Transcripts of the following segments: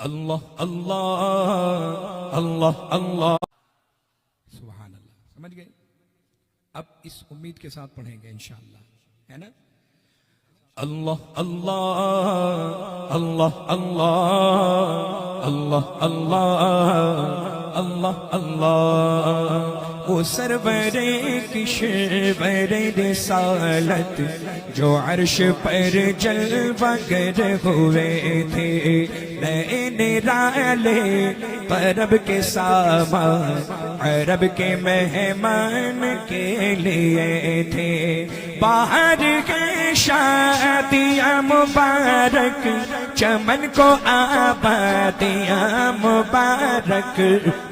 اللہ اللہ اللہ اللہ سبحان اللہ. سمجھ گئے؟ اب اس امید کے ساتھ پڑھیں گے انشاءاللہ، ہے نا؟ اللہ اللہ اللہ اللہ اللہ اللہ اللہ اللہ. وہ سرور کشور رسالت جو عرش پر جلوہ گر ہوئے تھے، نئے نرالے عرب کے سامان عرب کے مہمان کے لیے تھے. باہر کے شادیاں مبارک، چمن کو آبادیاں مبارک،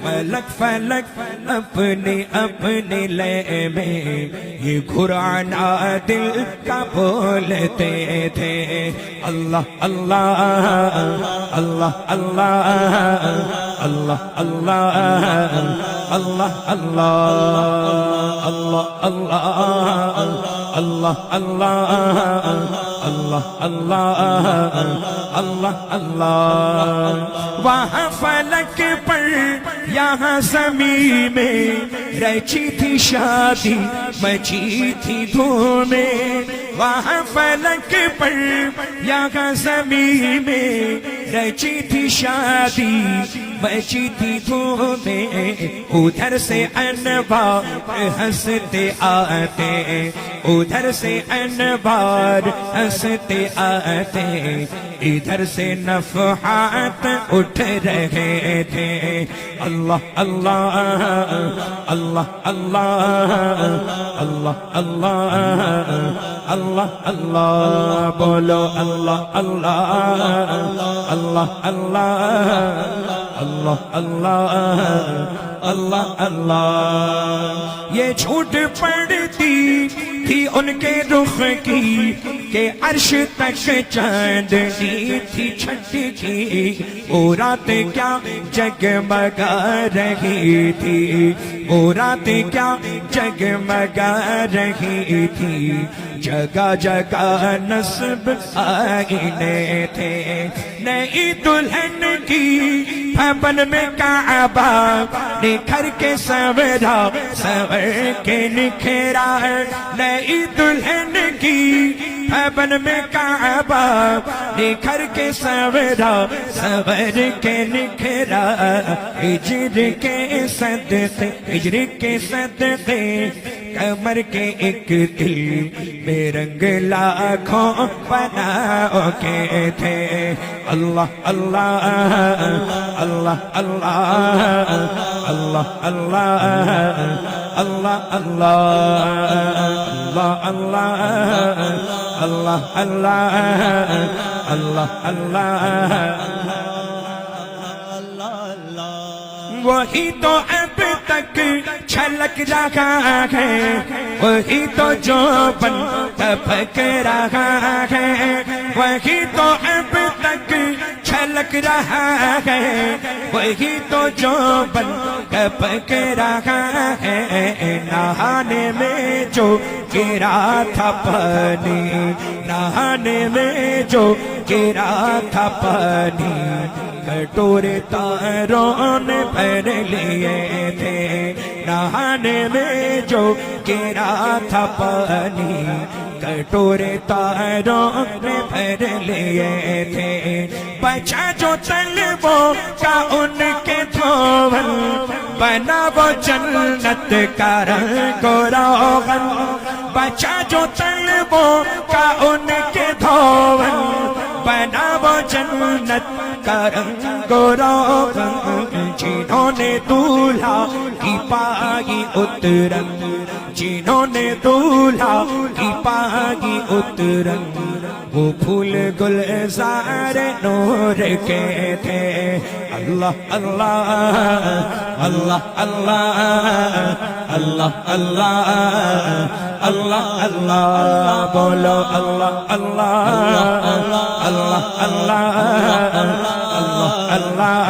ملک فلک اپنے اپنے لے میں یہ قرآن دل کا بولتے تھے. اللہ اللہ اللہ اللہ اللہ اللہ اللہ اللہ اللہ اللہ اللہ اللہ اللہ اللہ اللہ. وہاں فلک پر یہاں زمین میں رچی تھی شادی، مچی تھی دھومیں. وہاں فلک پر یہاں زمین میں رچی تھی شادی، مچی تھی دھومیں. ادھر سے انوار ہنستے آتے، ادھر سے انوار ہنستے آتے، ادھر سے نفحات اٹھ رہے تھے. اللہ اللہ اللہ اللہ اللہ اللہ اللہ اللہ. بولو اللہ اللہ اللہ اللہ اللہ اللہ اللہ اللہ. یہ جھوٹ پڑتی تھی ان کے رخ کی کہ عرش تک چاندنی تھی چھٹکی. وہ رات کیا جگمگا رہی تھی، وہ رات کیا جگمگا رہی تھی. جگہ جگہ نصب آئینے تھے. نئی دلہن کی بھون میں کعبہ نکھر کے سورا سور کے نکھرا. نئی دلہن کی بھون میں کعبہ نکھر کے سورا سور کے نکھرا. ہجر کے صدقے ہجر کے صدقے کمر کے ایک دل میں رنگ لاکھوں بناؤ کے تھے. اللہ اللہ اللہ اللہ اللہ اللہ اللہ اللہ اللہ اللہ اللہ اللہ اللہ. وہی تو اب تک چھلک رہا ہے، وہی تو جو بن ٹپک رہا ہے، وہی تو اب تک چھلک رہا ہے، وہی تو جو بن ٹپک رہا ہے. نہانے میں جو گرا تھا پانی، نہانے میں جو گرا تھا پانی، کٹورے تاروں نے بھر لیے تھے. نہانے میں جو گرا تھا پانی، کٹورے تاروں نے بھر لیے تھے. بچا جو طلبوں کا ان کے دھول، بنا وہ جنت کا رنگ و روغن. بچا جو طلبوں کا ان کے دھول، بنا وہ جنت کا رنگ و روغن. جنہوں نے دولہا کی پائی اترن، جنہوں نے دولہا کی پائی اترن، وہ پھول گلزار نور کے تھے. اللہ اللہ اللہ اللہ اللہ اللہ اللہ اللہ. بولو اللہ اللہ اللہ اللہ اللہ اللہ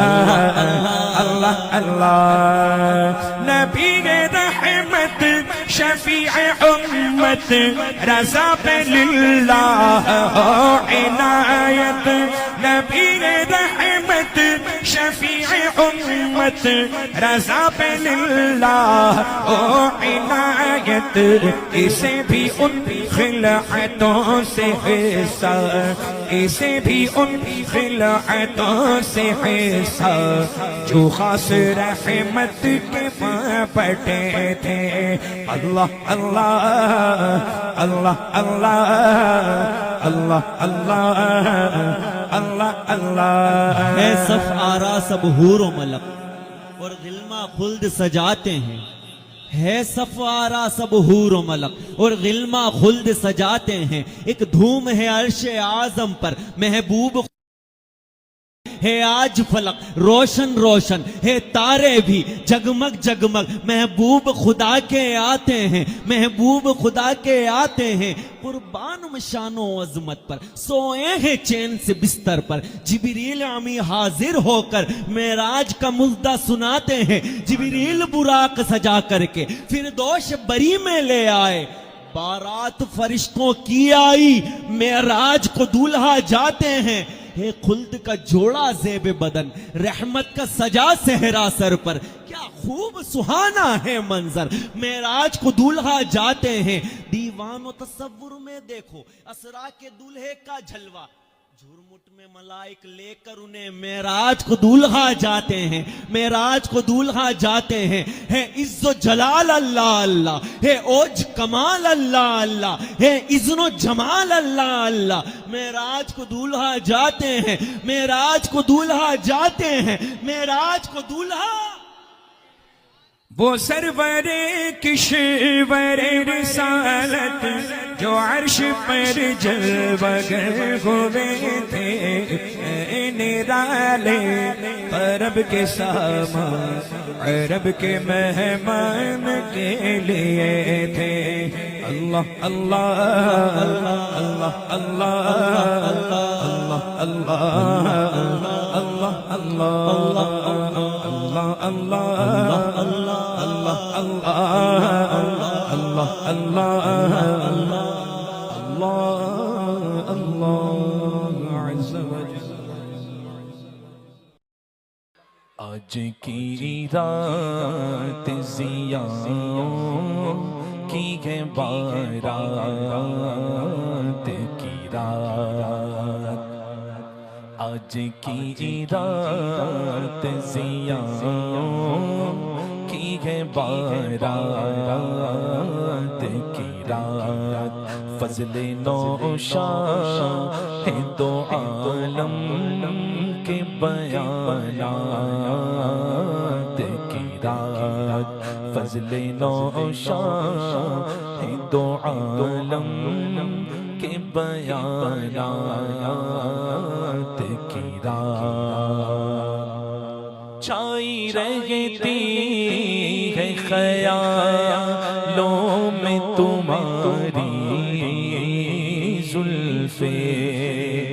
اللہ اللہ. نبی رحمت شفیع امت رضا پہ للہ ہو عنایت. نبی رحمت شفیع امت رضا پہ للہ او عنایت اسے بھی ان خلعتوں سے حصہ اسے بھی ان خلعتوں سے حصہ جو خاص رحمت کے پٹے تھے اللہ اللہ اللہ اللہ اللہ اللہ اللہ اللہ ہے صف آرا سب حور و ملک اور غلمہ خلد سجاتے ہیں ہے صف آرا سب حور و ملک اور غلمہ خلد سجاتے ہیں ایک دھوم ہے عرش اعظم پر محبوب ہے آج فلک روشن روشن ہے تارے بھی جگمگ جگمگ محبوب خدا کے آتے ہیں محبوب خدا کے آتے ہیں قربان شان و عظمت پر سوئے ہیں چین سے بستر پر جبریل امی حاضر ہو کر معراج کا مژدہ سناتے ہیں جبریل براق سجا کر کے فردوس بری میں لے آئے بارات فرشتوں کی آئی معراج کو دولہا جاتے ہیں ہے خلد کا جوڑا زیب بدن رحمت کا سجا صحرا سر پر کیا خوب سہانا ہے منظر معراج کو دولہا جاتے ہیں دیوان و تصور میں دیکھو اسرا کے دولہے کا جھلوا جھرمٹ میں ملائک لے کر انہیں معراج کو دولہا جاتے ہیں معراج کو دولہا جاتے ہیں ہے عز و جلال اللہ اللہ ہے اوج کمال اللہ اللہ ہے اذن و جمال اللہ اللہ معراج کو دولہا جاتے ہیں معراج کو دولہا جاتے ہیں معراج کو دولہا وہ سرور کشور رسالت جو عرش پر جلوہ گر ہوئے تھے نرالے عرب کے سامان عرب کے مہمان کے لیے تھے اللہ اللہ اللہ اللہ اللہ اللہ اللہ اللہ آج کی رات ضیاءوں کی ہے بارات کی رات آج کی رات ضیاءوں کی ہے بارات کی رات فضل نوشاہ ہے دو عالم کے بیانات کی رات فضل نوشاہ ہے دو عالم کے بیانات کی رات چھائی رہتی ہے خیالوں میں تمہاری زلفیں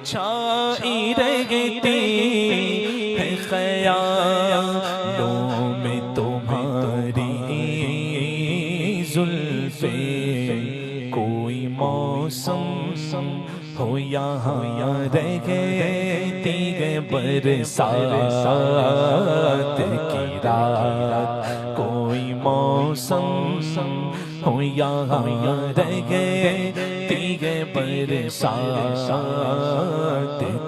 چھائی رہتی ہے خیالوں میں تمہاری زلفیں کوئی موسم ہو یہاں رہتی ہے برسات کی رات کوئی موسم ہو یہاں رہتی ہے برسات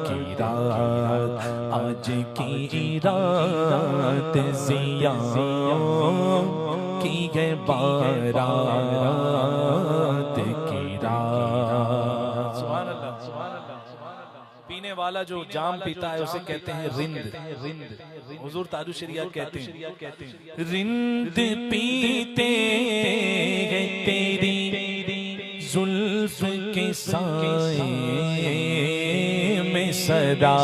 کی رات آج کی رات ضیاءوں کی ہے بارات کی رات سبحان اللہ پینے والا جو جام پیتا ہے اسے کہتے ہیں رند حضور تاج الشریعہ کہتے ہیں رند پیتے ہیں تیری زلف کے سائے میں صدا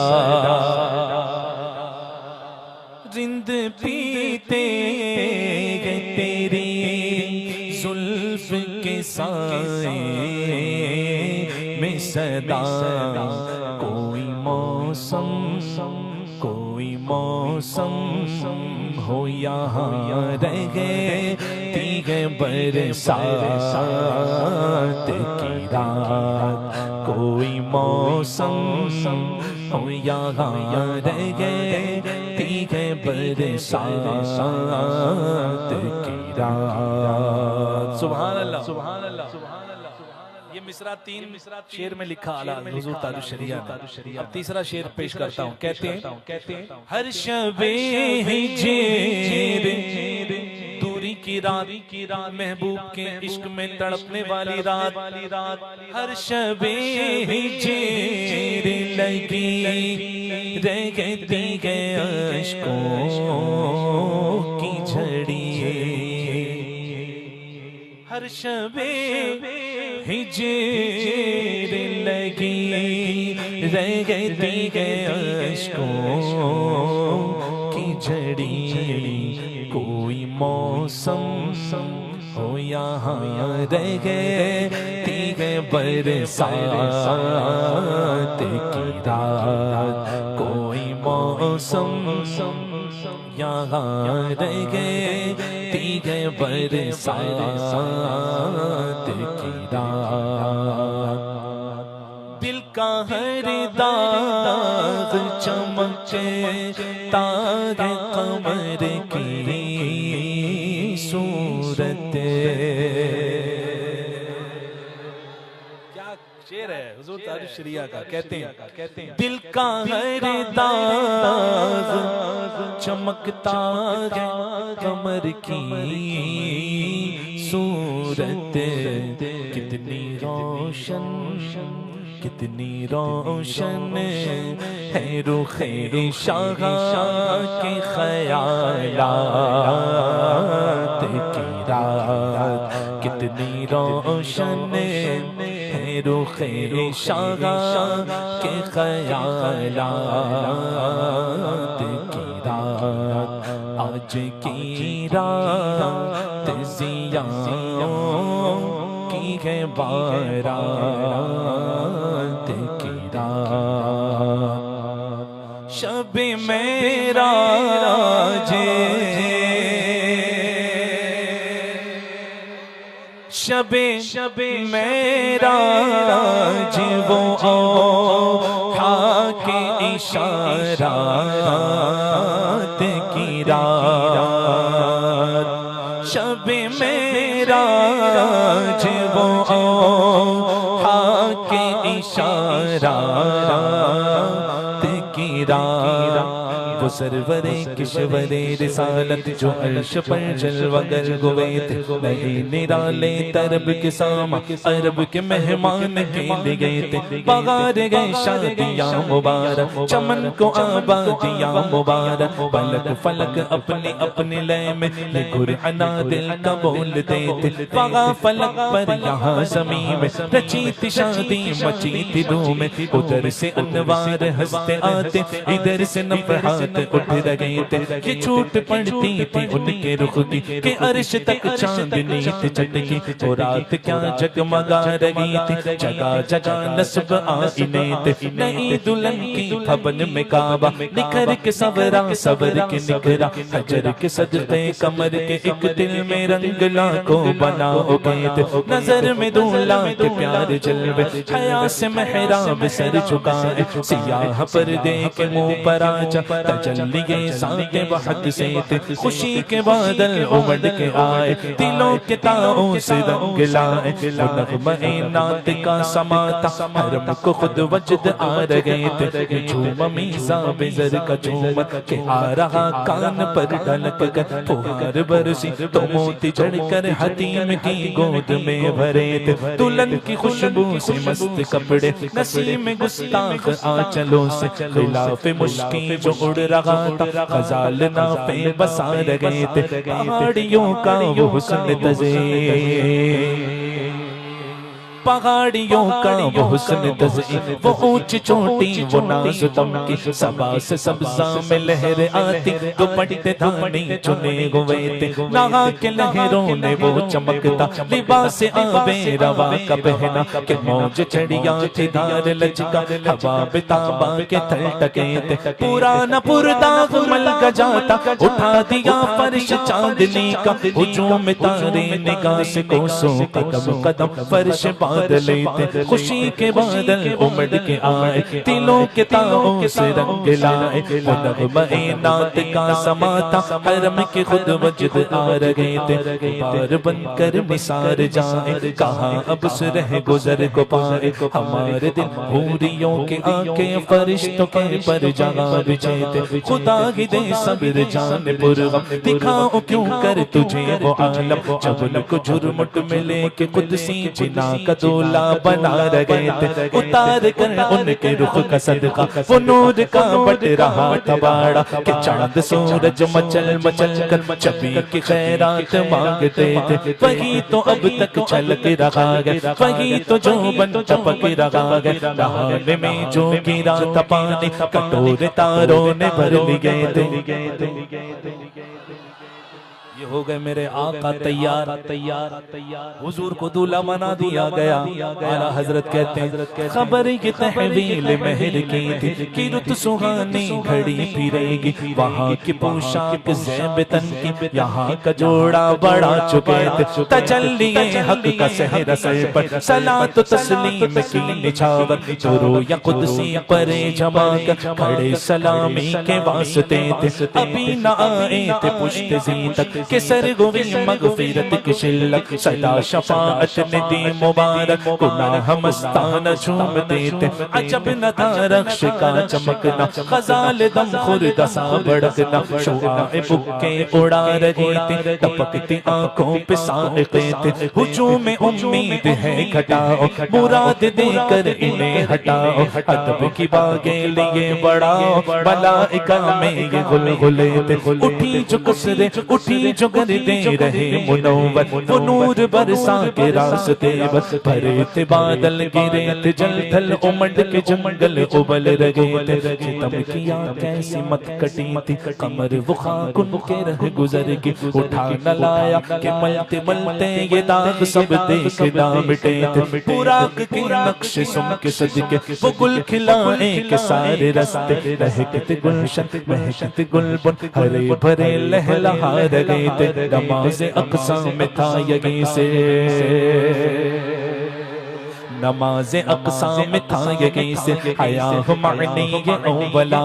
رند پیتے ہیں تیری زلف کے سائے میں صدا کوئی موسم ہو یہاں رہتی ہے برسات کی رات کوئی موسم ہو یہاں رہے تیغے برسات کی رات. سبحان اللہ سبحان اللہ سبحان اللہ. یہ مصرع 3 شعر میں لکھا اعلیٰ حضور تاج الشریعہ نے. اب تیسرا شعر پیش کرتا ہوں. کہتے ہیں ہر شب ہجر دوری کی رات محبوب کے عشق میں تڑپنے والی رات. ہر شب ہجر لگی رہتی ہے عشقوں کی جھڑی. ہر شب ہجر لگی رہتی ہے عشقوں کی جھڑی. کوئی موسم ہو یہاں رہے تیغے برسات کی رات. کوئی موسم یہاں رہے تیغے برسات کی رات. دل کا ہر داغ چمکے تاج قمر کی صورت. کیا شعر ہے حضور تاج الشریعہ کا. کہتے ہیں دل کا ہر داغ چمکتا ہے قمر کی صورت. کتنی روشن کتنی روشن ہے رخ شاہ کے خیالات کی رات. کتنی روشن ہے رخ شاہ کے خیالات کی رات. آج کی رات ضیاءوں کی ہے بارات کی رات. شب معراج شب معراج وہ اوحا کے اشارات کی رات. شب معراج وہ اوحا کے اشارات کی رات. وہ سرور کشور رسالت جو عرش پر جلوگر گوئے تھے. نہیں نرالے طرب کے ساما عرب کے مہمان کے لگے تھے. بغار گئے شادیاں مبارک چمن کو آبادیاں مبارک. فلک فلک اپنے اپنے لئے میں قرآن دل کا بولتے تھے. بغا فلک پر یہاں زمین میں رچی تھی شادی مچی تھی دھوم. ادھر سے انوار ہنستے آتے ادھر سے نفحات اٹھ رہے تھے. یہ چھوٹ پڑتی تھی ان کے رخ کی کہ عرش تک چاندنی تھی چٹکی. اور رات کیا جگمگا رہی تھی جگہ جگہ نصب آئینے تھے. نئی دلہن کی بھون میں کعبہ نکھر کے سورا سور کے نکھرا. حجر کے صدقے کمر کے ایک دل میں رنگ لاکھوں بناؤ گئے تھے. نظر میں دولہا کے پیارے جلوے حیا سے محراب سر جھکائے. سیاہ پردے کے منہ پر آجا تجلیے ذات وحد سے تھے. خوشی کے بادل امڑ کے آئے دلوں کے تاؤں سے رنگ لائے. وہ نغمہ نعت کا سماتا حرم کو خود وجد آ رہے تھے. جھوم میزا بزر کا جھوم کہ آ رہا کان پر ڈھلک کر. پھوار برسی تو موتی جڑ کر حتیم کی گود میں بھرے تھے. دلہن کی خوشبو سے مست کپڑے نسیم گستاخ آنچلوں سے. خلاف مشکی جو اڑ رہا تھا غزال نافے بسا رہے تھے. پہاڑیوں کا وہ حسن تزئین پہاڑیوں کا وہ حسن تزئین. وہ اونچ چوٹی وہ ناز تم کی صبا سے سبزہ میں لہر آتی. دوپٹے دھانی چنے ہوئے تھے نہا کے لہروں نے وہ چمکتا. لباس آبے روا کا پہنا کہ موج چڑیا تھی دھار لچکا. ہوا بتابا کے تھل ٹکے تھے. پرانا پرداغ مل گجاتا اٹھا دیا فرش چاندنی کا. ہجوم تارے نگاہ سے کوسوں قدم قدم فرش بادلیں تھے خوشی کے بادل امڑ کے آئے دلوں کے تاؤں سے رنگ لائے وہ نغمہ نعت کا سما تھا حرم کے خود وجد آ رہے تھے بار بن کر نثار جائیں کہاں اب رہ گزر کو پائے ہمارے دل حوریوں کے آنکھیں فرشتوں کے پر جگہ بچھے تھے خدا ہی دے صبر جان پرغم دکھاؤ کیوں کر تجھے وہ عالم جبل کو جھرمٹ میں لے کے قدسی جنا کا دولہ بنا رہے تھے اتار کر ان کے رخ کا صدقہ وہ نور کا بٹ رہا تھا باڑا کہ چاند سورج مچل مچل کر چبی کی خیرات مانگتے تھے وہی تو اب تک چھلک رہا ہے وہی تو جو بن چپک رہا ہے نہانے میں جو گرا تھا پانی کٹورے تاروں نے بھر لیے تھے یہ ہو گئے میرے آقا تیار حضور کو دولہ بنا دیا گیا اعلیٰ حضرت کہتے ہیں خبر یہ تحویل مہر کی تھی کہ رت سہانی گھڑی پھرے گی وہاں کی پوشاک زیب تن کی یہاں کا جوڑا بڑا چکے تھے تجلی حق کا سحر سر پر صلاۃ و تسلیم کی نچھاور درو یا قدسی پر جما کر کھڑے سلامی کے واسطے تھے ابھی نہ آئے تھے پشت زی تک کہ سرگوی مغفرت کی شلک صدا شفاعت نے دی مبارک گناہ مستانہ چھومتے تھے عجب نہ تھا رخش کا چمکنا غزال دم خورد سا بڑکنا شعاع بکے اڑا رہی تھی ٹپکتی آنکھوں پہ سائقے تھے ہجوم امید ہے گھٹاؤ مراد دے کر انہیں ہٹاؤ ادب کی باغیں لیے بڑھاؤ ملائکہ میں یہ غلغلے تھے اٹھی جو کسرے اٹھی جو گردیں رہے منور وہ نور برسا کے راستے بس بھرے تھے بادل گرے تھے جل تھل امڈ کے جنگل ابل رہے تھے ستم کیا کیسی مت کٹی تھی قمر وہ خاک ان کے رہ گزر کی اٹھا نہ لایا کہ ملتے ملتے یہ داغ سب دیکھنا مٹے تھے پوراک کے نقش سم کے صدقے وہ گل کھلائے کے سارے رستے مہکتے گلشن مہکتے گلبن ہرے بھرے لہلہا رہے تھے نماز اقصا میں تھا یہیں سے نماز اقصا میں تھا یہیں سے حیاہ معنی یہ اولا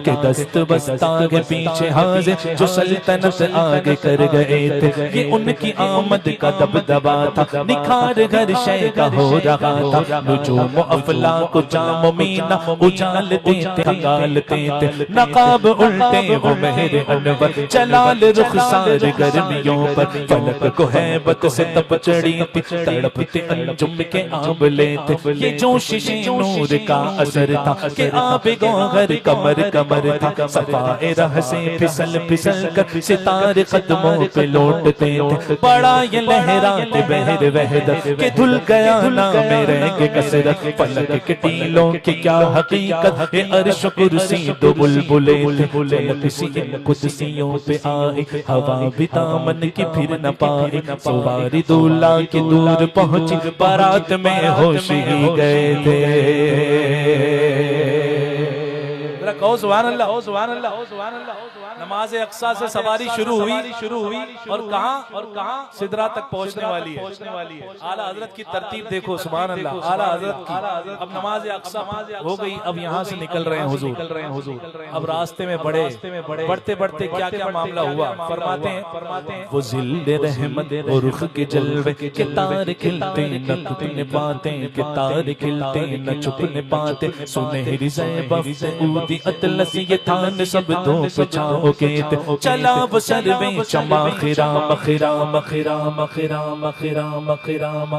کہ دست بستا کے پیچھے حاضر جو سلطنت آگے کر گئے تھے یہ ان کی آمد کا دبدبا تھا نکھار گھر شے کا ہو رہا تھا نجوم و افلاک و جام و مینا اجالتے تھے تھکالتے تھے نقاب الٹے وہ مہر انور جلال رخسار گرمیوں پر فلک کو حیبت سے تپ چڑی تھی تڑپتے انجم کے آبلے یہ جوشش نور کا اثر تھا کہ آب گوہر کمر کمر تھا صفائے رہ سے پھسل پھسل کر ستارے قدموں پہ لوٹتے تھے بڑا یہ لہرات بہر وحدت کہ دھل گیا نام رنگ کسرت فلک کے ٹیلوں کی کیا حقیقت یہ عرش کرسی دو بلبلے تھے قدسی قدسیوں پہ آئی ہوا بھی دامن کی پھر نہ پائی سواری دولہ کی دور پہنچی بارات میں ہوش ہی گئے تھے کہو سبحان اللہ سبحان اللہ سبحان اللہ نماز اقصا سے سواری شروع ہوئی اور کہاں سدرہ تک پہنچنے والی ہے اعلیٰ حضرت کی ترتیب دیکھو سبحان اللہ اعلیٰ حضرت کی اب نماز اقصا ہو گئی اب یہاں سے نکل رہے ہیں حضور اب راستے میں بڑھتے بڑھتے کیا کیا معاملہ ہوا فرماتے ہیں وہ ذل رحمت اور رخ کے جلوے کہ تار کھلتے نہ ٹوٹنے پاتے کہ تار کھلتے نہ چھپنے پاتے سنہری زیبہ سعودی اطلس یہ تھان سب دو پچھاؤ چلا بسرویں چما خرام خرام خرام خرام خرام خرام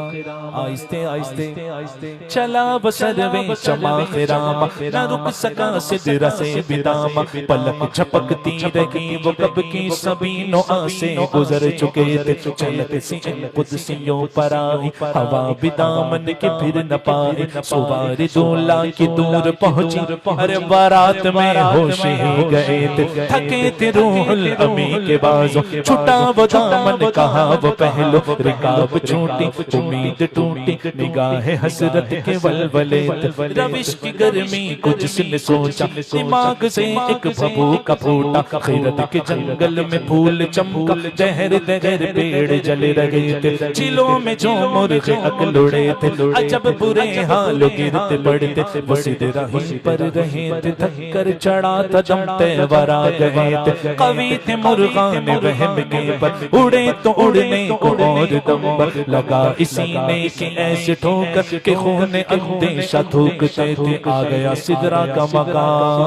آہستے آہستے چلا بسرویں چما خرام نہ رک سکا سدرہ سے بدام پلک جھپکتی رہی وہ کب کی سبینوں آسے گزر چکے تھے چلک سی قدسیوں پر آئی ہوا بدامن کی پھر نہ پائی سواری دولہ کی دور پہنچی ارے بارات بارات میں ہوش ہی گئے تھے، تھکے تھے روح الامی کے بازو، چھٹا وہ دامن کہا وہ پہلو، رکاب چھوٹی امید ٹوٹی، نگاہ حسرت کے ولولے تھے، روش کی گرمی کو جس نے سوچا، دماغ سے ایک بھبوکا پھوٹا، خیرت کے جنگل میں پھول چمکا، دہر دہر پیڑ جل رہے تھے، چلوں میں جو مرغ عقل اڑے تھے، عجب برے حال گرتے پڑتے، وہ سیدھے راہی پر رہے تھے، تھک کر چڑھا تھا دم تیور آ گئے تھے، قوی تھے مرغان وہم کے پر، اڑے تو اڑنے کو اور دم پر لگا اسی نے کہ ایسے ٹھوکر کہ خون اندیشہ تھوکتے تھے، آ گیا سدرا کا مقام،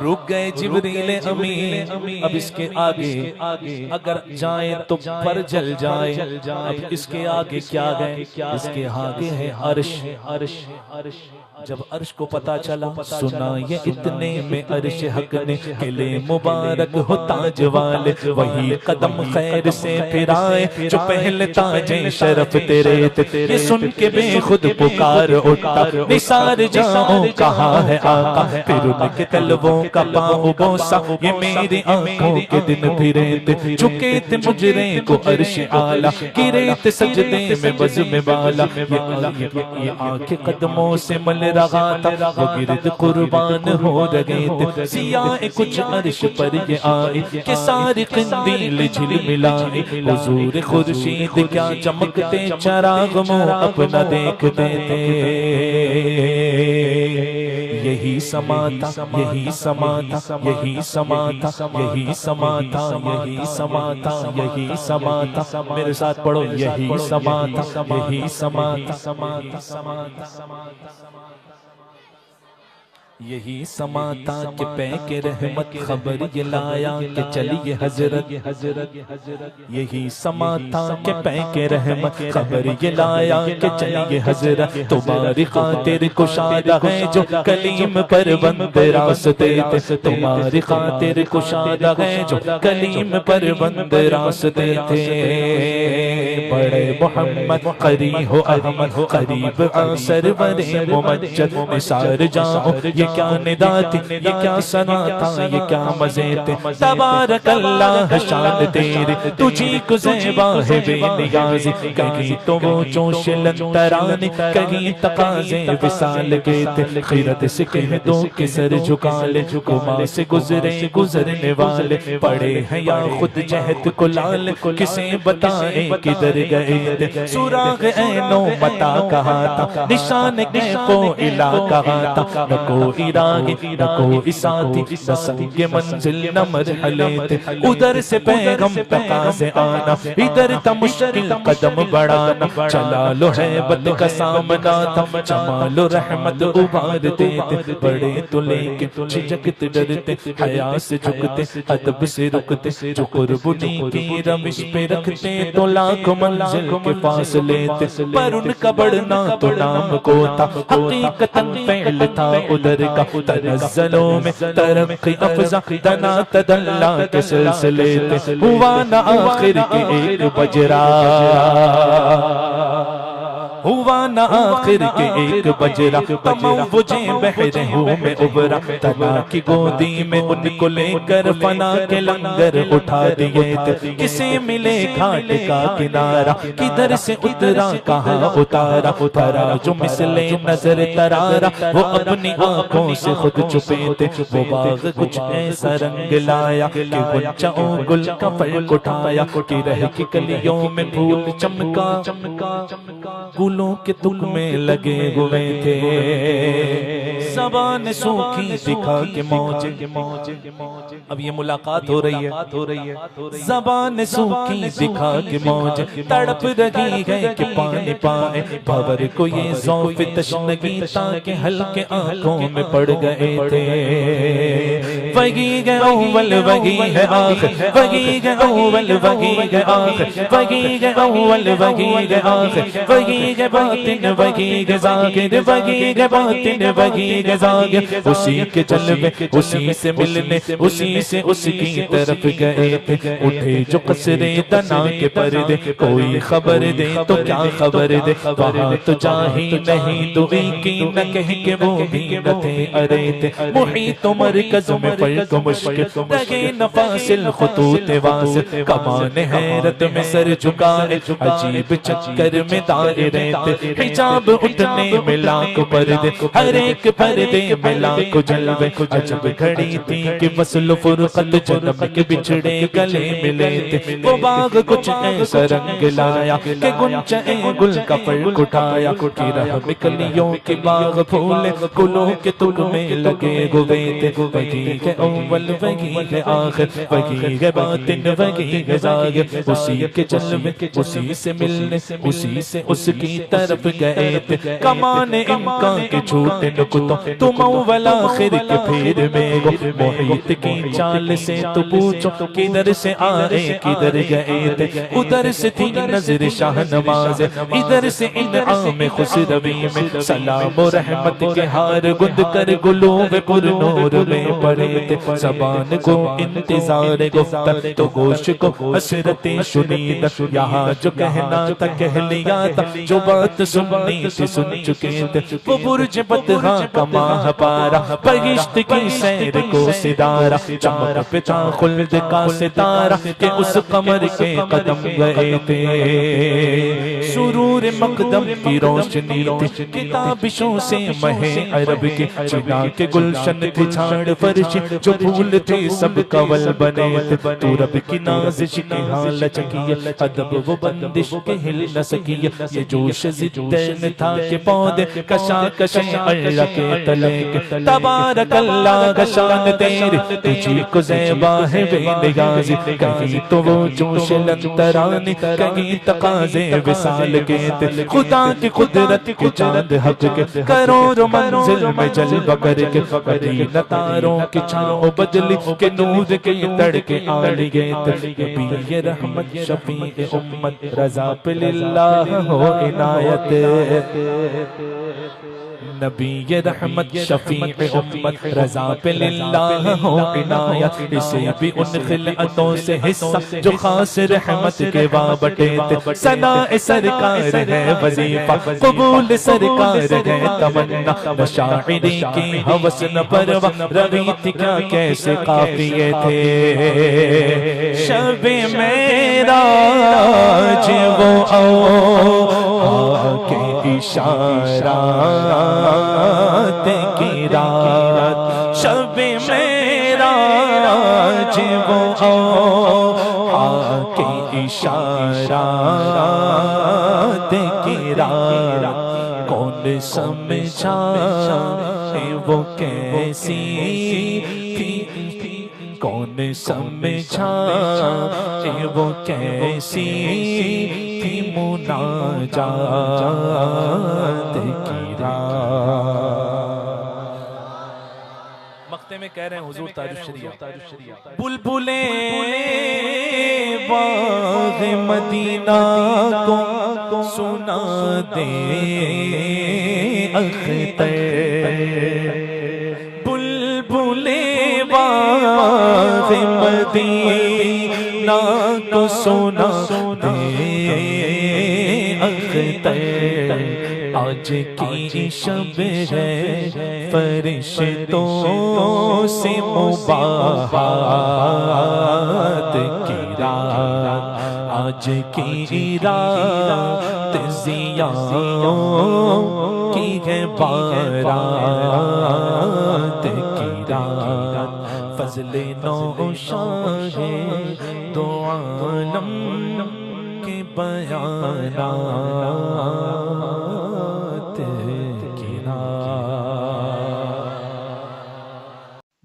رک گئے جبریل امین، اب اس کے آگے اگر جائیں تو پر جل جائیں، اب اس کے آگے کیا گئے، اس کے آگے ہے عرش، جب عرش کو پتا چلا، سنا یہ اتنے میں عرش حق نے، قلعے مبارک ہو تاج والے، وہی قدم خیر سے پھرائے جو پہلے تاج شرف تیرے تھے، یہ سن کے بے خود پکار اٹھا، نثار جاؤ کہاں ہے آقا، پھر ان کے طلبوں کا پاؤں بوسا، یہ میری آنکھوں کے دن پھرے تھے، چکے تھے مجرے کو عرش اعلیٰ، گرے تھے سجدے میں بزم بالا، یہ آنکھیں قدموں سے مل رہا تھا، وہ گرد قربان ہو رہے تھے، سیاہ کچھ عرش پر یہ آئی کہ ساری قندیل جھل ملائی، حضور خورشید کیا چمکتے چراغ منہ اپنا دیکھتے تھے، یہی سما تھا، یہی سما تھا، یہی سما تھا، یہی سما تھا، یہی سما تھا، یہی سما تھا، میرے ساتھ پڑھو، یہی سما تھا، یہی سما تھا، یہی سما تھا کہ پے کے رحمت خبر یہ لایا کہ چلیے حضرت، یہی سما تھا کہ پے کے رحمت خبر یہ لایا کہ چلیے حضرت، تمہاری خاطر کشادہ ہے جو کلیم پر بند راستے تھے، تمہاری خاطر کشادہ ہے جو کلیم پر بند راستے تھے، بڑے محمد قریب ہو احمد قریب سرور ممجد، نثار جاؤ یہ کیا ندا تھی، یہ کیا ثنا تھا، یہ کیا مزے تھے، تبارک اللہ شان تیری تجھی کو زیبا ہے بے نیازی، کہیں تو وہ جوش لنترانی، کہیں تقاضے وصال کے تھے، خیرت سے کہہ دو کہ سر جھکا لے، گما سے گزرے گزرنے والے، پڑے ہیں یا خود جہد کو لال، کسے بتائیں کدھر گئے تھے، سراغ اینو متا کہا تھا، نشان کیفو الہ کہا تھا، نہ کوئی راہی نہ کوئی ساتھی، نہ سنگ منزل نہ مرحلے تھے، ادھر سے پیغم تقاضے آنا، ادھر تھا مشکل قدم بڑھانا، جلال و حیبت کا سامنا تھا، جمال و رحمت ابھارتے تھے، بڑے تو لیکن جھجکتے ڈرتے، حیا سے جھکتے ادب سے رکتے، جو قربانی کی روش پہ رکھتے تو لاکھ منزل کے فاصلے تھے، پر ان کا بڑھنا تو نام کو تھا، حقیقتاً فعل تھا ادھر کا، تنزلوں میں ترقی افزا دنا تدلہ کے سلسلے تھے، ہوا نہ آخر کے ایک بجرا، ہوا نہ آخر کے ایک بجرا، تموجیں بحر ہوں میں ابرا، تنا کی گودی میں ان کو لے کر فنا کے لنگر اٹھا دیے تھے، کسے ملے گھاٹ کا کنارہ، کدھر سے اترا کہاں اتارا، اترا جو مثل نظر ترارا، وہ اپنی آنکھوں سے خود چھپے تھے، وہ باغ کچھ ایسا رنگ لایا کہ غنچوں گل کا فرق اٹھایا، کہ رہ کی کلیوں میں پھول چمکا، گلوں کے تک میں لگے ہوئے تھے، زبان سوکھی دکھا کے موجے، اب یہ ملاقات ہو رہی ہے، زبان سوکھی دکھا کے موجے، تڑپ رہی ہے کہ پانی پائے، بھور کو یہ ذوف تشنگی تاکہ ہلکے آنکھوں میں پڑ گئے تھے، وہی ہے اول وہی ہے آخر، وہی ہے اول وہی ہے آخر، وہی ہے اول وہی ہے آخر، وہی ہے ہے باطن وہی ہے ظاہر وہی ہے باطن وہی ہے ظاہر اسی کے جلوے اسی سے ملنے اسی سے اس کی طرف گئے تھے اٹھے جو قصر دنا کے پردے کوئی خبر دے تو کیا خبر دے وہاں تو جاہی نہیں دعی کی نہ کہہ کے وہ بھی نہ تھے ارے تھے محیط و مرکز میں فرق مشکل لگے نفاصل خطوط واصل کمان حیرت میں سر جھکائے عجیب چکر میں دائرے تھے حجاب اٹھنے میں لاکھ پردے ہر ایک پردے میں لاکھ جلوے عجب گھڑی تھی کہ وصل فرقت جنم کے بچھڑے گلے ملے تھے وہ باغ کچھ ایسا رنگ لایا کہ گنچہ گل کا فرق اٹھایا کہ رحم کلیوں کے باغ پھولے گلوں کے تک میں لگے ہوئے تھے وہی ہے اول وہی ہے آخر وہی ہے باطن وہی ہے ظاہر اسی کے جلوے اسی سے ملنے اسی سے اس کی طرف گئے تھے کمان امکان کے جھوٹے نکتوں تم اول آخر کے پھیر میں گو محیط کی چال سے تو پوچھو کدھر سے آئے کدھر گئے تھے ادھر سے تھی نظر شاہ نماز ادھر سے انعام خسروی میں سلام و رحمت کے ہار گند کر گلوں پر نور میں پڑے تھے زبان کو انتظار گفتن تو گوش کو حسرت شنید یہاں جو کہنا تھا کہہ لیا تھا جو بات سننی تھی سن چکے تھے وہ برج بطحا کا ماہ پارا بہشت کی سیر کو ستارہ چمک پہ تھا خلد کا ستارہ کہ اس قمر کے قدم گئے تھے سرور مقدم کی روشنی تھی کتابشوں سے مہے عرب کی چنا کے گلشن تھی جھاڑ فرش جو پھول تھے سب کول بنے تھے تو رب کی نازش کی حال چکی ادب وہ بندش کے ہل نہ سکی یہ جوش زدین تھا کہ پودے کشا کشے اللہ کے تلے کے تبارک اللہ کا شان تیری تجھی کو زیبا ہے بے نیازی کہیں تو وہ جوش لنترانی کہیں تقاضے وصال کے تھے خدا کی قدرت کی چاند حق کے کروڑ منزل میں جلوہ کر کے مدینہ تاروں کی چھاؤں بدلی کے نور کے تڑکے آڑ گئے تھے نبی رحمت شفیع امت رضا پہ للہ ہو عنایت نبی رحمت شفیع امت رضا پہ للہ ہو عنایت اسے بھی ان خلعتوں سے حصہ جو خاص رحمت کے وابٹے تھے ثناء سرکار ہے وظیفہ قبول سرکار ہے تمنا مشاعری کی حوث نہ پروا رویت کیا کیسے قافیے تھے شب معراج وہ کے اشارات کی رات شب معراج وہ کے اشارات کی رات کون سمجھا وہ کیسی تھی کون سمجھا وہ کیسی تھی مناجات کی رات مقطع میں کہہ رہے ہیں حضور تاج الشریعہ بلبلیں باغ مدینہ کو سنا دے اختر بلبلیں باغ مدینہ کو سنا دے اختر آج کی شب ہے فرشتوں سے مباحات کی رات آج کی رات ضیاؤں کی ہے بارات کی رات فضل نوشاہ دو عالم کے بیانات کی رات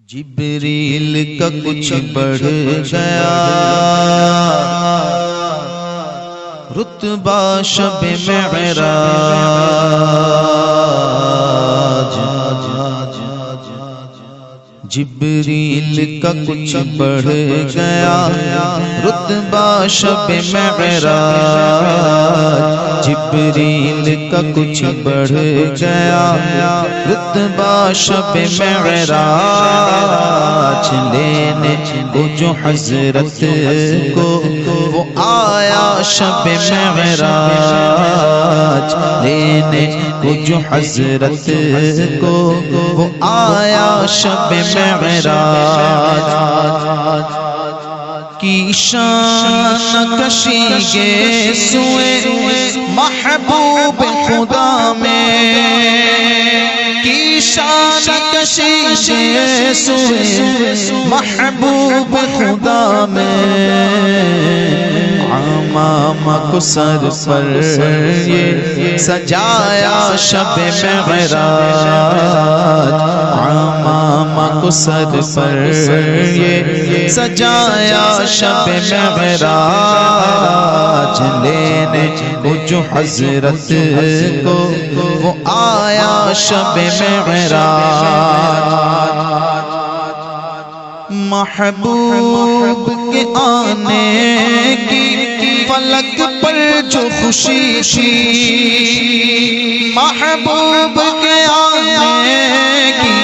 جبریل کا کچھ بڑھ گیا رتبہ شب معراج جبریل کا کچھ بڑھ گیا رتبہ شب معراج، جبریل کا کچھ بڑھ گیا رتبہ شب معراج، لینے کو جو حضرت کو وہ آیا شب معراج، لینے کو جو حضرت کو وہ آیا شب معراج، کی شان کشی گے سوئے محبوب خدا میں، کی شان کشی گے سوئے محبوب خدا میں، امامہ کو سر پر یہ سجایا شب معراج، امامہ کو سر پر یہ سجایا شب معراج، لینے کو جو حضرت کو وہ آیا شب معراج، محبوب کے آنے کی فلک پر جو خوشی تھی، محبوب کے آنے کی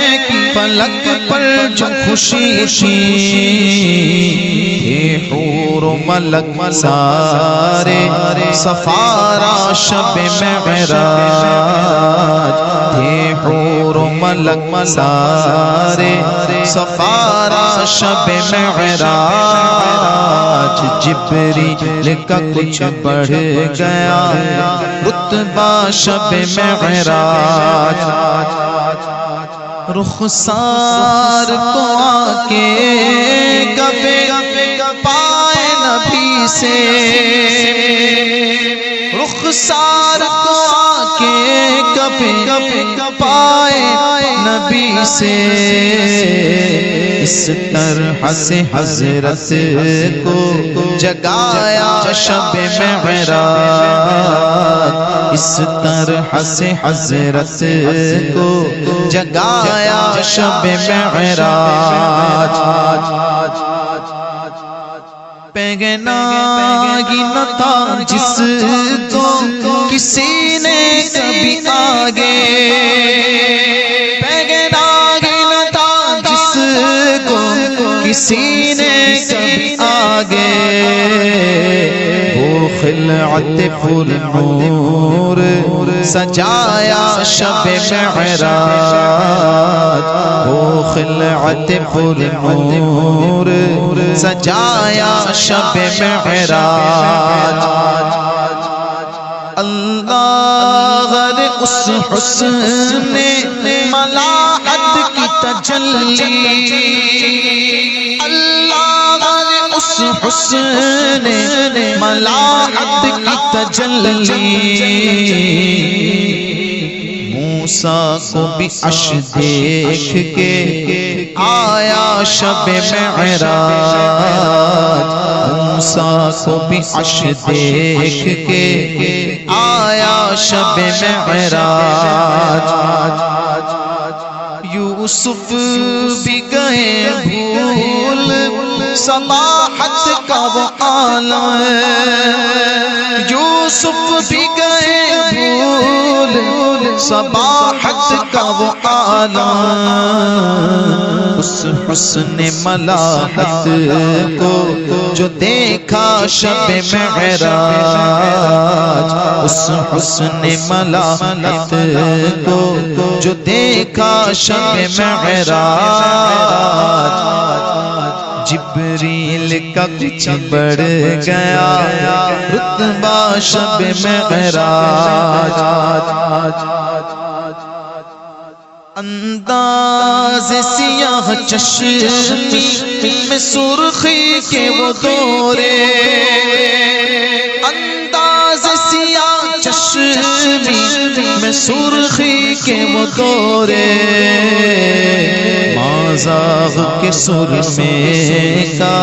فلک پر جو خوشی تھی، یہ حور و ملک سارے سفارا شب معراج، یہ حور و ملک سارے سفارا شب معراج، جبریل کا کچھ بڑھ گیا رتبہ شب معراج، رخسار کو آکے کبے پائے نبی سے، رخسار کو آکے کبے پائے نبی سے، اس طرح سے حضرت کو جگایا شب معراج، اس طرح سے حضرت کو جگایا شب معراج، پہنائی نہ تھا جس کو کسی نے کبھی آگے، کسی نے کبھی آگے، وہ خلعت پر نور سجایا شب معراج، وہ خلعت پر نور سجایا شب معراج، اللہ غر اس حسن ملاحت کی تجلی، اس حسن ملاحت کی تجلی، موسیٰ کو بھی عرش دیکھ کے آیا شب معراج، موسیٰ کو بھی عرش دیکھ کے آیا شب معراج، یوسف بھی گئے بھول سماحت کا وہ عالم، یوسف بھی گئے بھول سماحت کا وہ عالم، اس حسن ملاحت کو جو دیکھا شب معراج، اس حسن ملاحت کو جو دیکھا شب معراج، جبریل کا کچھ بڑھ گیا رتبہ شب معراج، انداز سیاہ چشمی میں سرخی کے وہ دورے، انداز سیاہ چشمی میں سرخی کے وہ دورے، مازاغ کے سر میں کا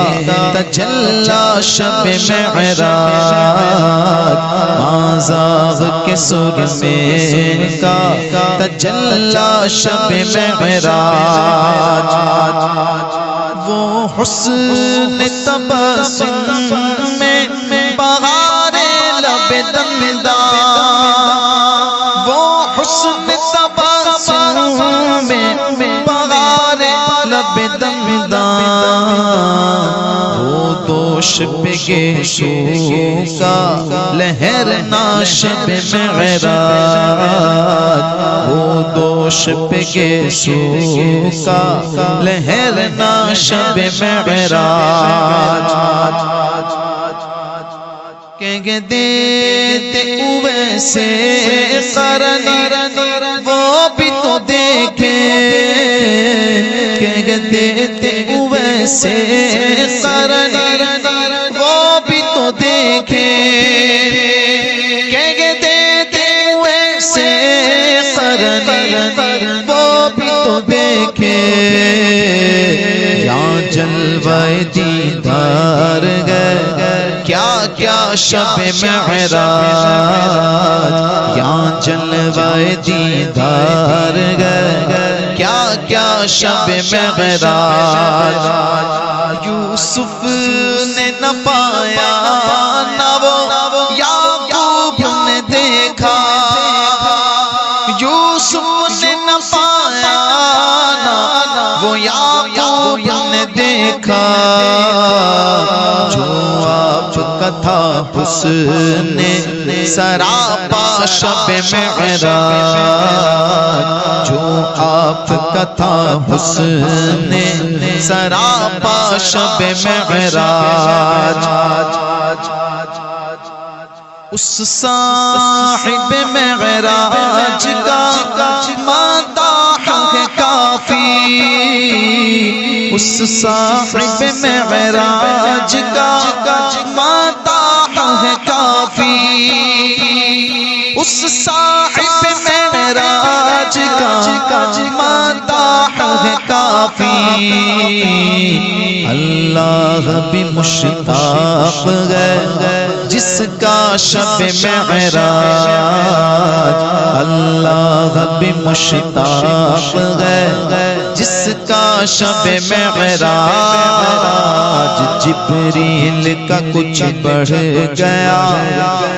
تجلا شب معراج، مازاغ کے سر میں کا تجلا شب معراج، حسن تبسم میں بہار لب دنداں، وہ حسن تبسم میں بہار لب دنداں، وہ دوش پہ گیسو کا لہرنا شب معراج، وہ دوش پہ گیسو کا لہرنا شب معراج، کہ دیتے ہوئے سے قرن وہ بھی تو دیکھے، کہ دیتے ہوئے سے قرن وہ بھی تو دیکھے، کہ دیتے ہوئے سے قرن وہ بھی تو دیکھے، یا جلوہ دیدار گئے کیا کیا شب معراج، یا جلوہ دیدار گئے کیا کیا شب معراج، یوسف نے نہ پایا نہ وہ یعقوب نے دیکھا، یوسف نے نہ پایا نہ وہ یعقوب نے دیکھا، جو آپ کا تھا حسن سراپا شب معراج، جو آپ کا تھا حسن سراپا شب معراج، اس صاحب معراج کا مداح ہے کافی، اس صاحب معراج کا مداح ہے کافی، اس صاحب معراج کا مداح ہے کافی، اللہ بھی مشتاق ہے جس کا شب معراج، اللہ بھی مشتاق ہے جس کا شب معراج، جبریل کا کچھ بڑھ گیا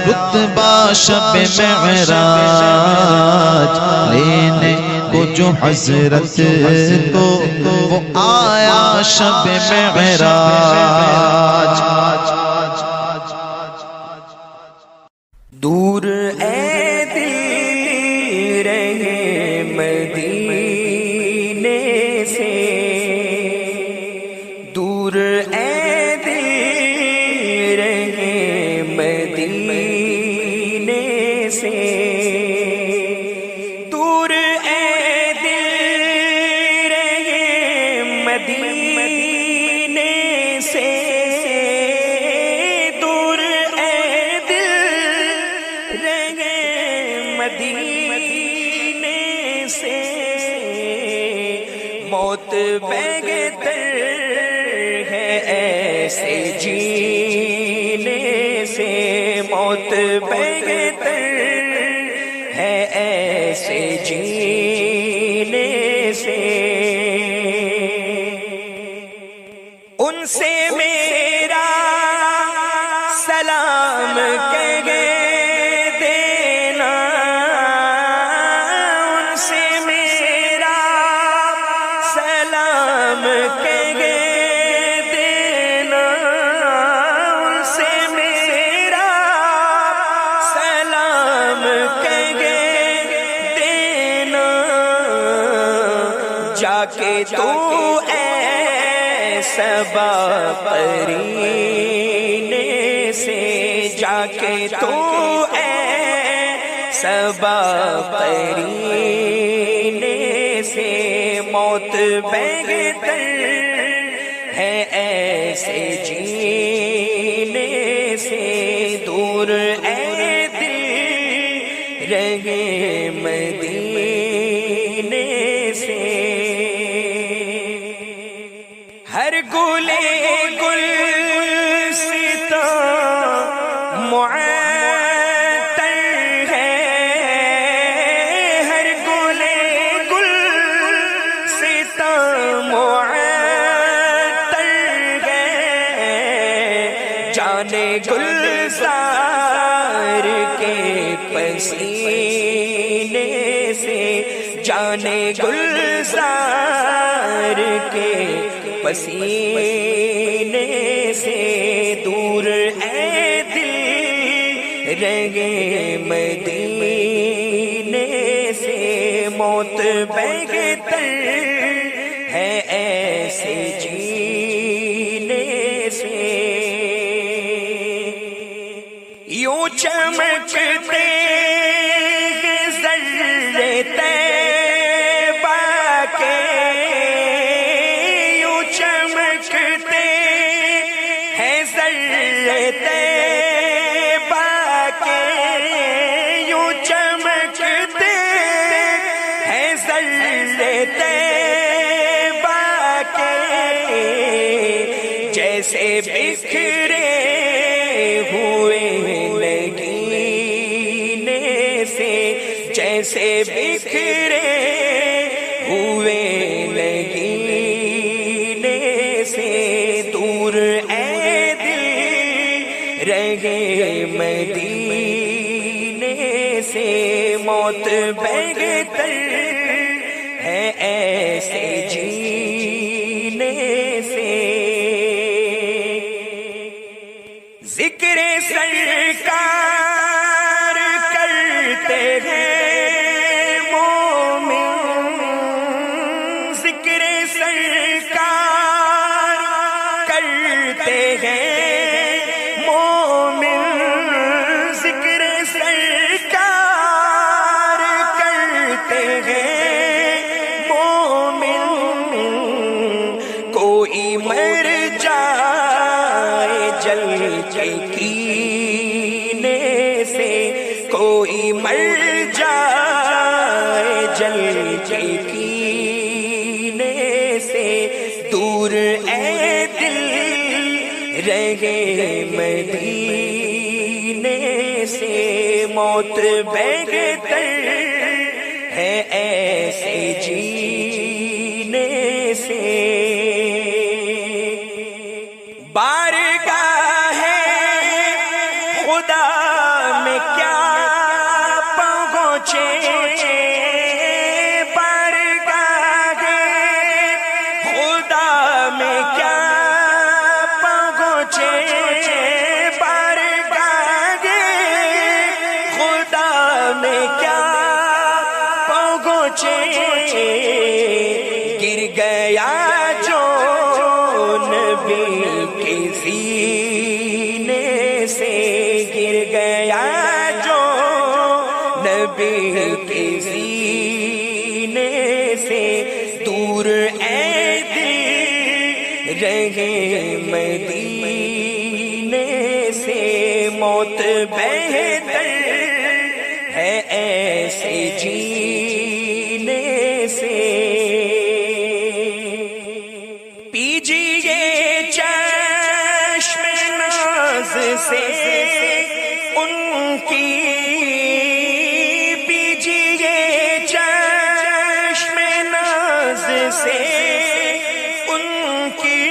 رتبہ شب معراج، لینے کو جو حضرت کو وہ آیا شب معراج، دور اے دل رہے مدینے سے، دور اے دل رہے مدینے سے، دور اے دل رہے مدینے سے، دور اے دل رہے مدینے سے، موت بہتر ہے ایسے جینے سے، موت بہتر ہے ایسے جینے سے، ان سے میرا سلام کہہ دینا، ان سے میرا سلام کہہ دینا، ان سے میرا سلام کہہ دینا، جا کے تو اے صبا قرینے سے، جا کے تو اے صبا قرینے سے، موت بہتر ہے ایسے جینے سے، دور اے دل رہے مدینے سے، ہر گلے گل ستا معطر ہے، ہر گلے گل ستا معطر جانے گلزار کے پسینے سے، جانے گلزار کے پسینے سے دور اے دل رہے مدینے سے، موت بہتر ہے ایسے جینے سے۔ یوں چمکتے ذرے طیبہ کے، یوں چمکتے ہیں ذرے طیبہ کے، یوں چمکتے ہیں ذرے طیبہ کے، جیسے بکھرے ہوئے نگینے سے، جیسے بکھرے ہوئے نگینے سے دور اے دل رہے مدینے سے، موت بہتر ہے ایسے جینے سے۔ ذکر سرکار کرتے ہیں مومن، ذکر سرکار کرتے ہیں مومن، ذکر سرکار کرتے ہیں مومن، کوئی مر جائے جل کے کینے سے، کوئی مر جائے جل کے کینے سے دور اے دل رہے مدینے سے، موت بہتر ہے ایسے جینے سے۔ بارگاہ خدا میں کیا پہنچے، بارگاہ خدا میں کیا پہنچے، بارگاہ خدا میں کیا پہنچے، گر گیا جو نبی کے سینے سے، گر گیا جو نبی کے سینے سے دور اے دل رہے مدینے سے، موت بہتر ہے ایسے جینے سے۔ پیجیے چشم ناز سے ان کی، پیجیے چشم ناز سے ان کی،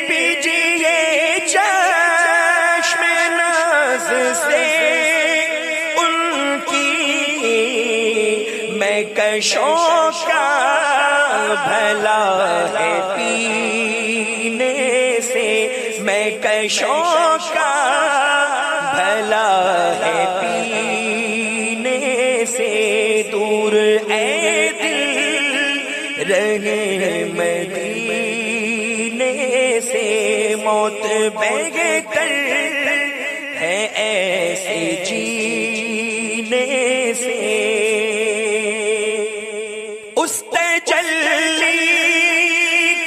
پیجیے چشم ناز سے ان کی، میں کشوں کا بھلا ہے پینے سے، میں کشوں کا بھلا ہے پینے سے دور اے دل رہے مدینے سے، موت بہتر ہے ایسے جینے سے۔ اس تجلی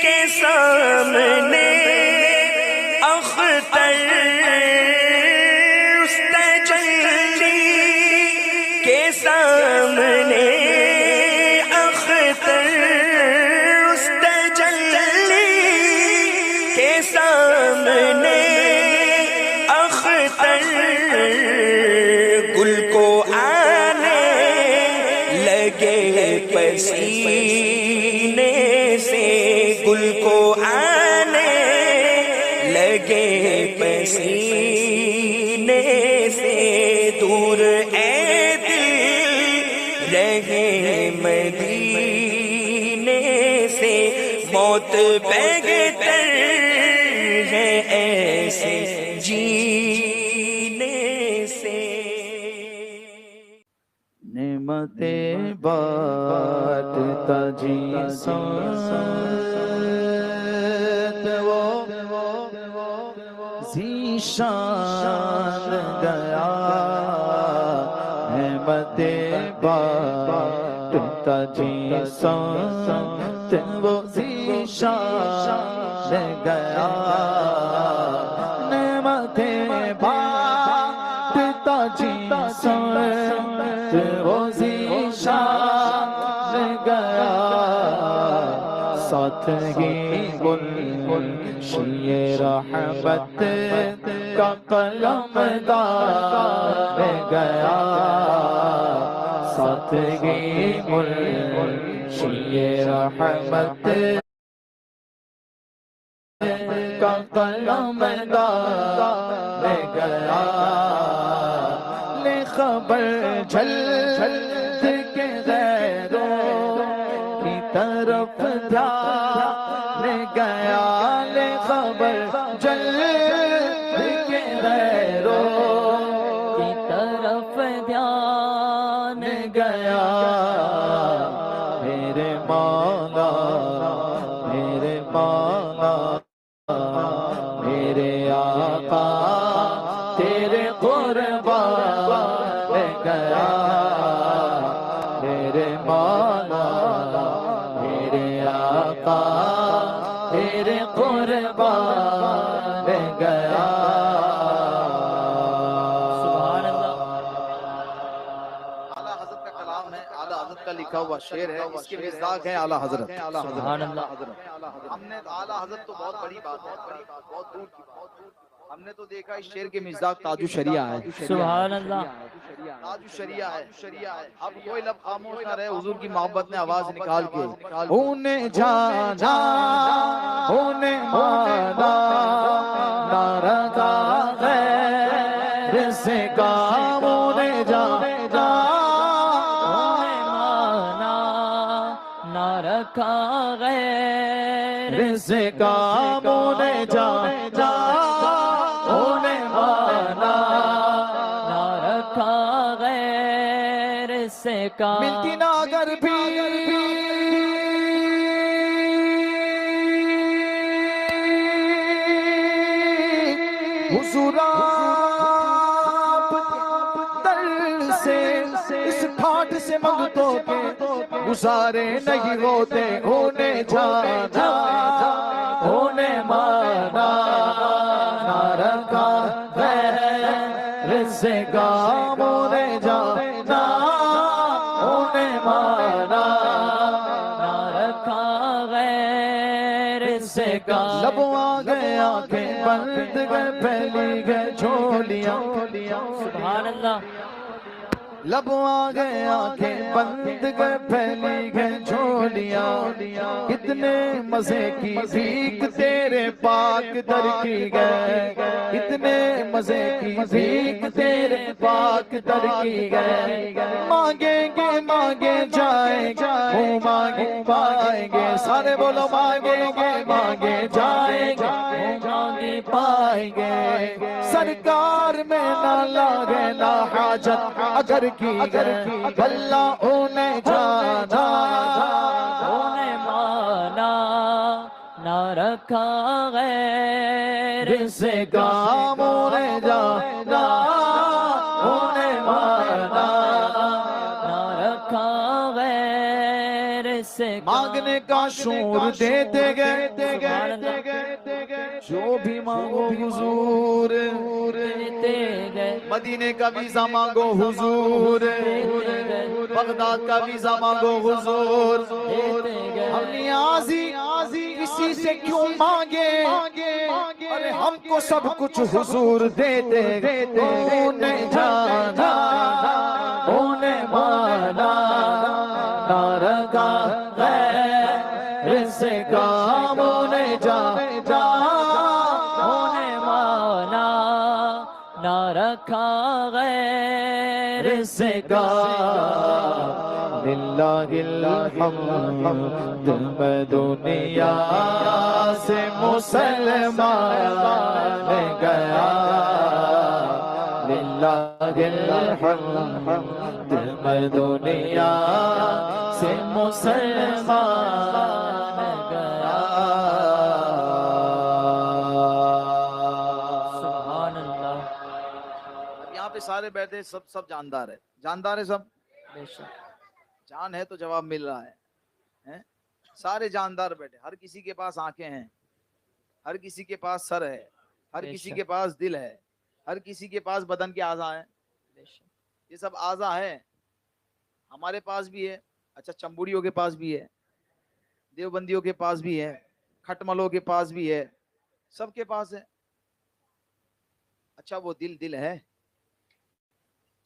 کے سامنے اختر، اس تجلی کے سامنے اختر، اس تجلی کے سامنے اختر، گل کو آنے لگے پسینے سے، گل کو آنے لگے سینے سے دور اے دل رہے مدینے سے، موت بہتر ہے ایسے جینے سے۔ نعمتیں بانٹتا جی ساتھ وہ ذیشان گیا، نعمتیں بانٹتا جی ساتھ وہ ذیشان گیا، نعمتیں بانٹتا جی ساتھ وہ ذیشان گیا، ساتھ ہی منشی رحمت کا قلم دار گیا، ساتھ ہی منشی رحمت کا قلم دار گیا، لے خبر جلد کے غیروں کی طرف دھیان گیا، لے خبر جلد کے غیروں کی طرف دھیان گیا، میرے مولا میرے مولا میرے آقا تیرے قربان گیا، میرے مولا میرے آقا تیرے قربان گیا۔ سبحان اللہ۔ اعلیٰ حضرت کا کلام ہے، اعلیٰ حضرت کا لکھا ہوا شعر ہے، اس کے مزاج ہیں اعلیٰ حضرت۔ سبحان اللہ۔ ہم نے اعلیٰ حضرت تو بہت بڑی بات ہے، بہت دور کی بات، ہم نے تو دیکھا اس شعر کے مزاج تاج الشریعہ ہے۔ سبحان اللہ۔ تاج الشریعہ ہے۔ اب کوئی لب خاموش نہ رہے، حضور کی محبت نے آواز نکال کے انہیں جانا انہیں مانا نہ رکھا غیر سے کام، انہیں جانا انہیں مانا نہ رکھا غیر سے کام، انہیں جانا انہیں مانا نہ رکھا غیر سے کام، ملتی نہ اگر بھی حضور آپ در سے اس ٹھاٹ سے منگتوں کے گزارے نہیں ہوتے، انہیں جانا انہیں مانا نہ رکھا غیر سے کام، انہیں جانا انہیں مانا نہ رکھا غیر سے کام، لبوں آ گئے آنکھیں بند گئے پھیلی گئے جھولیاں، سبحان اللہ۔ لبوں آ گئے آنکھیں بند گئے پھیلی گئے جھولیاں، کتنے مزے کی بھیک تیرے پاک در کی گئے، کتنے مزے کی بھیک تیرے پاک در کی گئے، مانگیں گے مانگے جائیں گے، منہ مانگے پائیں گے، سارے بولو مانگیں گے مانگے جائیں گے، منہ مانگے پائیں گے، سرکار میں نہ لاگے نہ حاجت اگر کی گئے، اللہ انہیں جانا انہیں مانا نہ رکھا غیر سے کام، انہیں جانا انہیں مانا نہ رکھا غیر سے کام، مانگنے کا شعور دیتے گئے، جو بھی مانگو حضور دیتے گئے، مدینے کا ویزا مانگو حضور، بغداد کا ویزا مانگو حضور، ہم نیازی کسی سے کیوں مانگے، ارے ہم کو سب کچھ حضور دیتے گئے، انہیں جانا انہیں مانا نہ رکھا غیر سے کام، انہیں جانا انہیں مانا گا للہ الحمد میں دنیا سے مسلمان گیا للہ الحمد میں دنیا سے مسلمان گیا سبحان اللہ یہاں پہ سارے بیٹھے سب جاندار ہے سب بے شک جان ہے تو جواب مل رہا ہے ہیں؟ سارے جاندار بیٹھے ہر کسی کے پاس آنکھیں ہیں ہر کسی کے پاس سر ہے ہر بے کسی شک کے پاس دل ہے ہر کسی کے پاس بدن کے اعضاء ہیں بے شک یہ سب اعضاء ہے ہمارے پاس بھی ہے اچھا چمبوڑیوں کے پاس بھی ہے دیوبندیوں کے پاس بھی ہے کھٹملوں کے پاس بھی ہے سب کے پاس ہے اچھا وہ دل ہے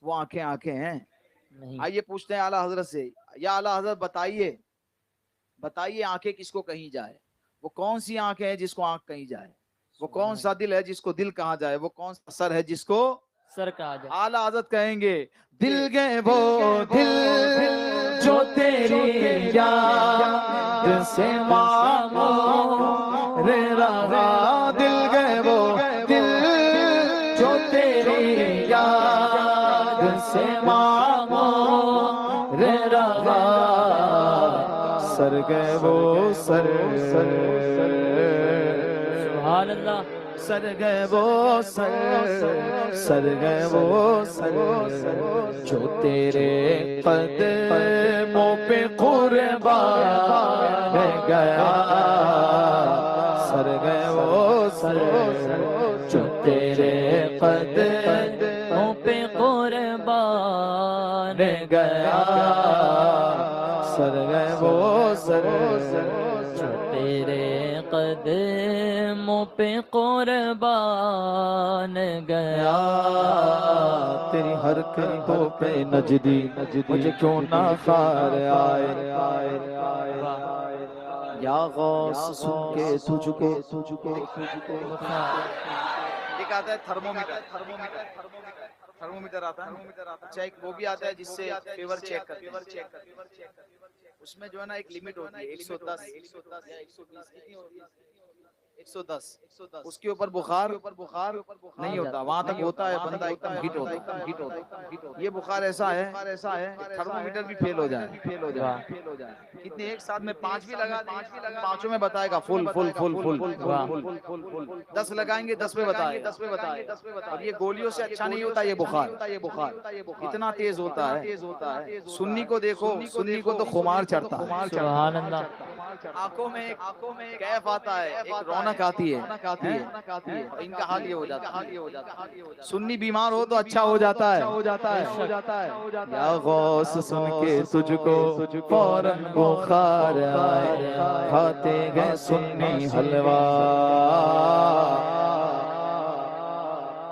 وہ آنکھیں ہیں نہیں آئیے پوچھتے ہیں اعلیٰ حضرت سے یا اعلیٰ حضرت بتائیے آنکھیں کس کو کہیں جائے وہ کون سی آنکھیں ہیں جس کو آنکھ کہیں جائے وہ کون سا دل ہے جس کو دل کہا جائے وہ کون سا سر ہے جس کو سر کہا جائے اعلیٰ حضرت کہیں گے دل گئے وہ دل جو تیری یاد سے معمور رہا دل گئے وہ دل جو تیری یاد سے معمور رہا سر گئے وہ سر سبحان اللہ سر گئے وہ سر گئے وہ سر جو تیرے قدموں پہ قربان گیا سر گئے وہ سر جو تیرے قدموں پہ قربان گیا سر گئے وہ سر جو تیرے قدموں پہ قربان گیا تیری حرکتوں پہ نجدی مجھے کیوں نہ خار آئے یا غوث سن کے تجھ کو ایک آتا ہے تھرمومیٹر آتا ہے اچھا ایک وہ بھی آتا ہے جس سے فیور چیک کرتے ہیں اس میں جو ہے نا ایک لیمٹ ہوتی ہے 110 یا 110 اس کے اوپر بخار نہیں ہوتا وہاں تک ہوتا ہے بندہ ایک دم ہٹ ہوتا ہے یہ بخار ایسا ہے تھرمومیٹر بھی فیل ہو جائے کتنے ایک ساتھ میں 5 بھی لگا دیں پانچوں میں بتائے گا فل 10 لگائیں گے 10 پہ بتائے اور یہ گولیوں سے اچھا نہیں ہوتا یہ بخار اتنا تیز ہوتا ہے سنی کو دیکھو سنی کو تو خمار چڑھتا ہے سبحان اللہ آنکھوں میں کیف آتا ہے ایک رونق آتی ہے ان کا حال یہ ہو جاتا ہے سنی بیمار ہو تو اچھا ہو جاتا ہے یا غوث سن کے تجھ کو فوراً بخار آئے کھاتے گئے سنی حلوہ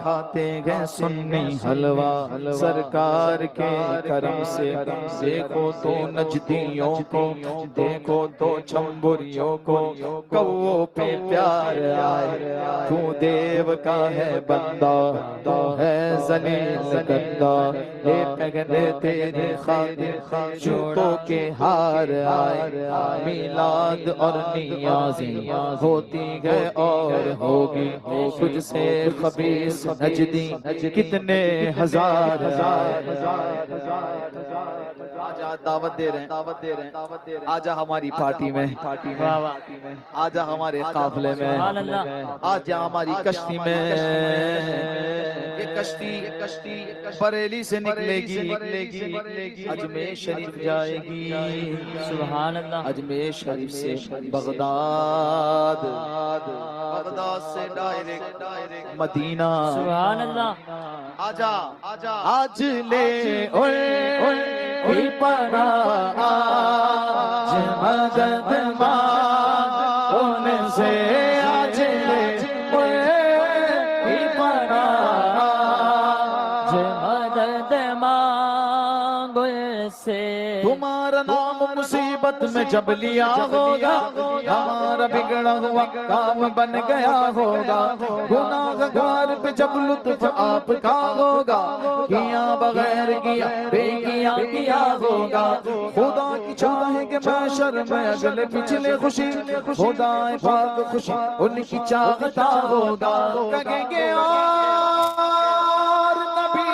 کھاتے گئے سنی حلوہ سرکار کے کرم سے دیکھو تو نجدیوں کو دیکھو تو چمبریوں کو کووں پہ پیار آئے تو دیو کا ہے بندہ تو ہے ذلیل گندہ لے پگنے تیرے خاطر جوتوں کے ہار آئے میلاد اور نیازی ہوتی گئے اور ہوگی تجھ سے خبیث نجدی کتنے ہزار آجا دعوت دے رہے ہیں آجا ہماری پارٹی میں آجا ہمارے قافلے میں آجا ہماری کشتی میں یہ کشتی بریلی سے نکلے گی اجمیر شریف جائے گی سبحان اللہ اجمیر شریف سے بغداد سے ڈائریکٹ مدینہ سبحان اللہ آجا آج لے کوئی پڑا آج مدد مانگ ان سے آج لے کوئی پڑا آج مدد مانگو سے تمہارا نام مصیبت مصیبت میں جب لیا ہوگا ہمارا بگڑا ہوا کام بن گیا ہوگا گناہ گار پہ جب لطف آپ کا ہوگا کیا بغیر کیا بے کیا کیا ہوگا خدا کی چاہے کہ محشر میں اگلے پچھلے خوشی خدا پاک خوشی ان کی چاہتا ہوگا کہیں گے اور نبی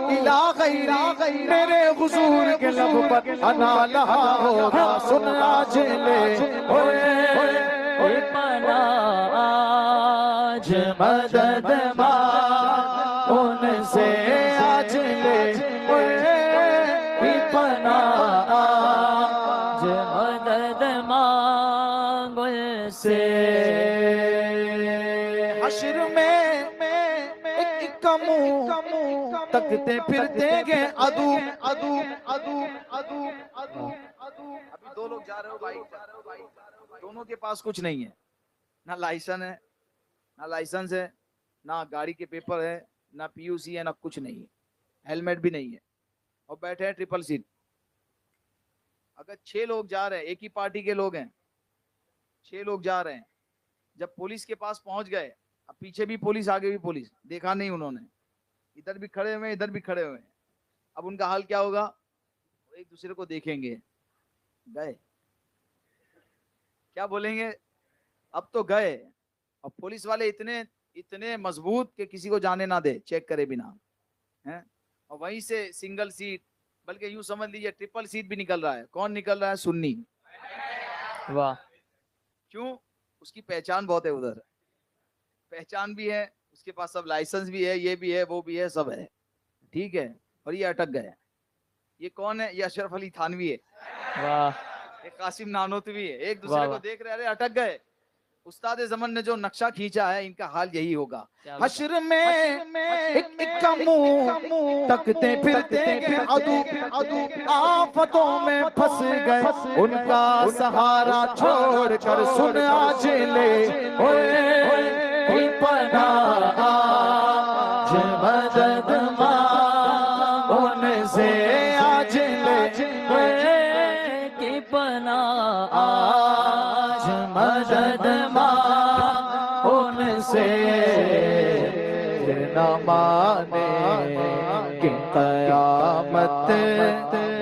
الہ غیری میرے حضور کے لب پر انا لہا ہوگا سن آج لے اے پناہ آج مدد مانگ ان سے آج لے پناہ آج مدد مانگ ان سے حشر میں ایک منہ تکتے پھرتے گے عدو ابھی دو لوگ جا رہے ہو بھائی دونوں کے پاس کچھ نہیں ہے نہ لائسنس ہے نہ گاڑی کے پیپر ہے نہ پی یو سی ہے نہ کچھ نہیں ہے ہیلمٹ بھی نہیں ہے اور بیٹھے ہیں ٹرپل سیٹ اگر 6 لوگ جا رہے ہیں ایک ہی پارٹی کے لوگ ہیں 6 لوگ جا رہے ہیں جب پولیس کے پاس پہنچ گئے اب پیچھے بھی پولیس آگے بھی پولیس دیکھا نہیں انہوں نے ادھر بھی کھڑے ہوئے ادھر بھی کھڑے ہوئے اب ان کا حال کیا ہوگا ایک دوسرے کو دیکھیں گے گئے کیا بولیں گے اب تو گئے اور پولیس والے اتنے مضبوط کہ کسی کو جانے نہ دے چیک کرے بنا اور وہیں سے سنگل سیٹ بلکہ یوں سمجھ لیجیے ٹرپل سیٹ بھی نکل رہا ہے کون نکل رہا ہے سنی واہ کیوں اس کی پہچان بہت ہے ادھر پہچان بھی ہے اس کے پاس سب لائسنس بھی ہے یہ بھی ہے وہ بھی ہے سب ہے ٹھیک ہے اور یہ اٹک گئے یہ کون ہے یہ اشرف علی تھانوی ہے واہ یہ قاسم نانوتوی ہے ایک دوسرے کو دیکھ رہے اٹک گئے استاد زمن نے جو نقشہ کھینچا ہے ان کا حال یہی ہوگا حشر میں ایک منہ تکتے پھرتے گے عدو آفتوں میں پھنس گئے ان کا سہارا چھوڑ کر سن آج لے کوئی پناہ آج مدد مانگ ان سے آج لے کی پناہ آج مدد مانگ ان سے نہ مانے کہ قیامت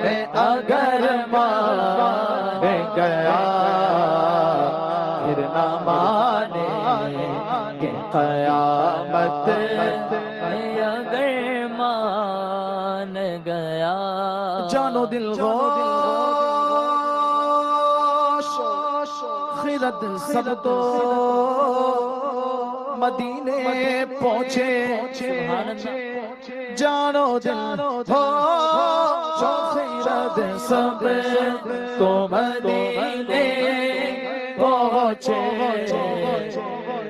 میں اگر مان گیا پھر نہ مانے کہ قیامت اگر مان گیا جانو دل غوش خرد سب تو مدینے پہنچے جانو دل ہوش خرد سب تو مدینے پہنچے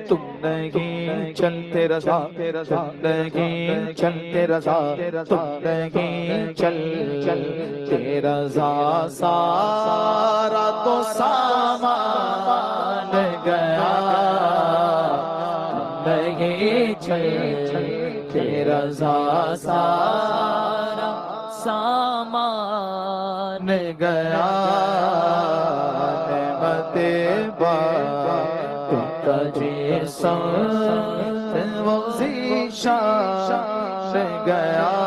تم نہیں چلتے رضا تم نہیں چلتے رضا تم نہیں چلتے رضا سارا تو سامان گیا نہیں چلتے رضا سارا سامان گیا نعمت جی سنت وہ ذیشان گیا